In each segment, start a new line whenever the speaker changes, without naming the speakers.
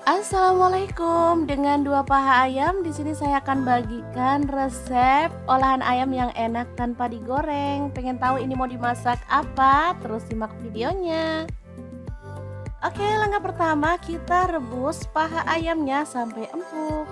Assalamualaikum. Dengan dua paha ayam, di sini saya akan bagikan resep olahan ayam yang enak tanpa digoreng. Pengen tahu ini mau dimasak apa? Terus simak videonya. Oke, langkah pertama kita rebus paha ayamnya sampai empuk.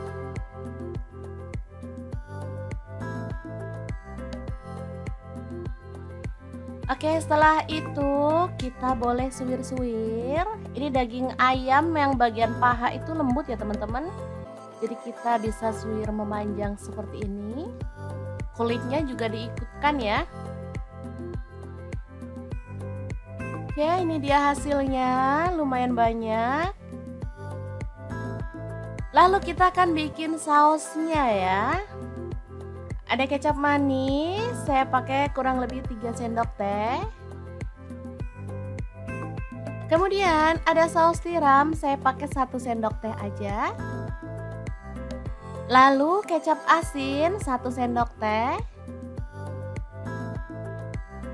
Oke, setelah itu kita boleh suwir-suwir. Ini daging ayam yang bagian paha itu lembut ya teman-teman. Jadi kita bisa suwir memanjang seperti ini. Kulitnya juga diikutkan ya. Oke, ini dia hasilnya, lumayan banyak. Lalu kita akan bikin sausnya ya. Ada kecap manis, saya pakai kurang lebih 3 sendok teh. Kemudian ada saus tiram, saya pakai 1 sendok teh aja. Lalu kecap asin 1 sendok teh.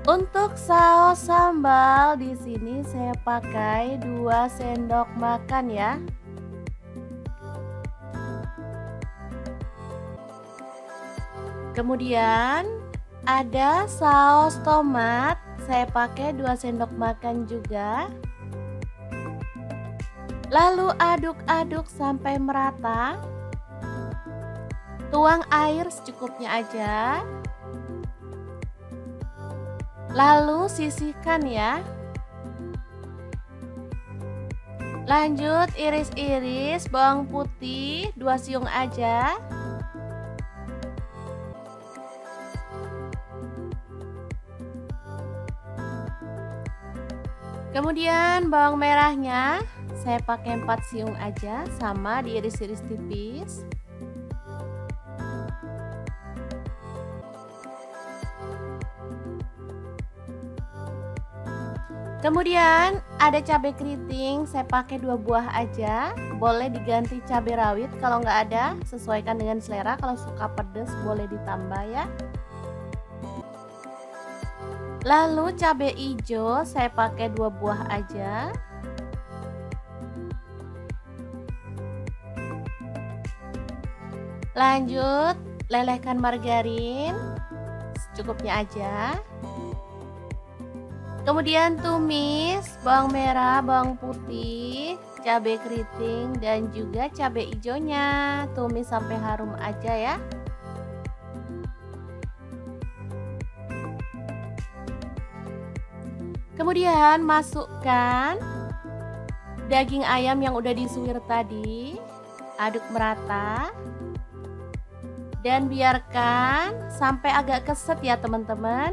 Untuk saus sambal di sini saya pakai 2 sendok makan ya. Kemudian ada saus tomat, saya pakai 2 sendok makan juga. Lalu aduk-aduk sampai merata. Tuang air secukupnya aja. Lalu sisihkan ya. Lanjut iris-iris bawang putih 2 siung aja. Kemudian bawang merahnya saya pakai 4 siung aja, sama diiris-iris tipis. Kemudian ada cabai keriting, saya pakai 2 buah aja. Boleh diganti cabai rawit kalau nggak ada, sesuaikan dengan selera. Kalau suka pedas boleh ditambah ya. Lalu cabai hijau saya pakai 2 buah aja. Lanjut lelehkan margarin secukupnya aja. Kemudian tumis bawang merah, bawang putih, cabai keriting dan juga cabai hijaunya. Tumis sampai harum aja ya. Kemudian masukkan daging ayam yang udah disuwir tadi, aduk merata dan biarkan sampai agak keset ya teman-teman.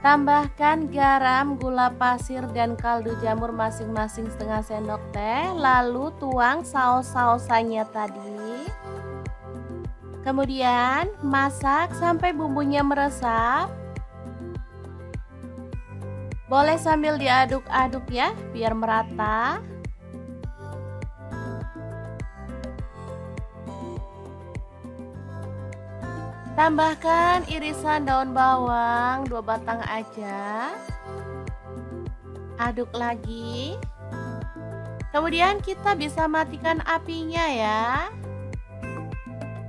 Tambahkan garam, gula pasir dan kaldu jamur masing-masing setengah sendok teh. Lalu tuang saus-sausannya tadi. Kemudian masak sampai bumbunya meresap. Boleh sambil diaduk-aduk ya, biar merata. Tambahkan irisan daun bawang 2 batang aja. Aduk lagi. Kemudian kita bisa matikan apinya ya.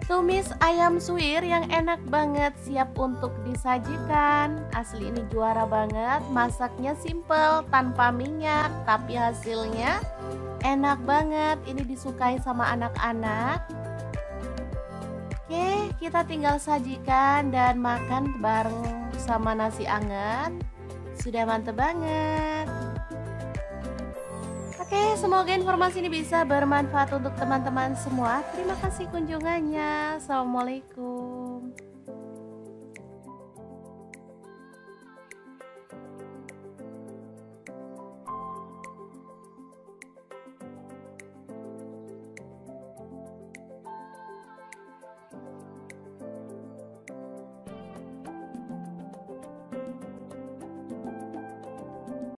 Tumis ayam suwir yang enak banget, siap untuk disajikan. Asli ini juara banget, masaknya simple tanpa minyak, tapi hasilnya enak banget. Ini disukai sama anak-anak. Oke, kita tinggal sajikan dan makan bareng sama nasi anget. Sudah mantep banget. Oke, semoga informasi ini bisa bermanfaat untuk teman-teman semua. Terima kasih kunjungannya. Assalamualaikum.